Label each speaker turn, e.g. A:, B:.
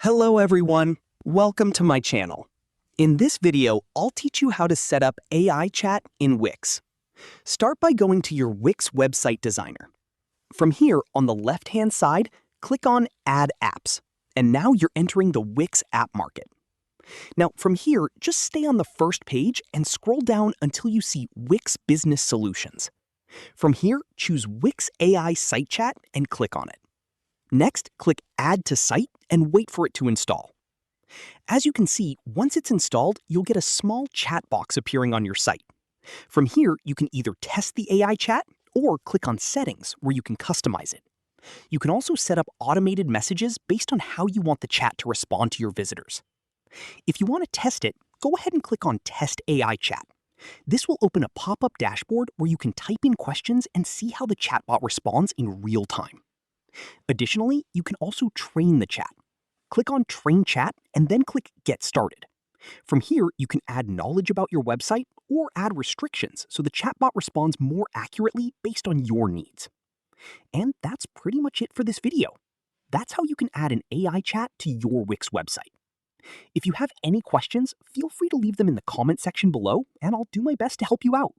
A: Hello everyone, welcome to my channel. In this video, I'll teach you how to set up AI chat in Wix. Start by going to your Wix website designer. From here, on the left-hand side, click on Add Apps, and now you're entering the Wix app market. Now, from here, just stay on the first page and scroll down until you see Wix Business Solutions. From here, choose Wix AI Site Chat and click on it. Next, click Add to Site and wait for it to install. As you can see, once it's installed, you'll get a small chat box appearing on your site. From here, you can either test the AI chat or click on Settings, where you can customize it. You can also set up automated messages based on how you want the chat to respond to your visitors. If you want to test it, go ahead and click on Test AI Chat. This will open a pop-up dashboard where you can type in questions and see how the chatbot responds in real time. Additionally, you can also train the chat. Click on Train Chat and then click Get Started. From here, you can add knowledge about your website or add restrictions so the chatbot responds more accurately based on your needs. And that's pretty much it for this video. That's how you can add an AI chat to your Wix website. If you have any questions, feel free to leave them in the comment section below, and I'll do my best to help you out.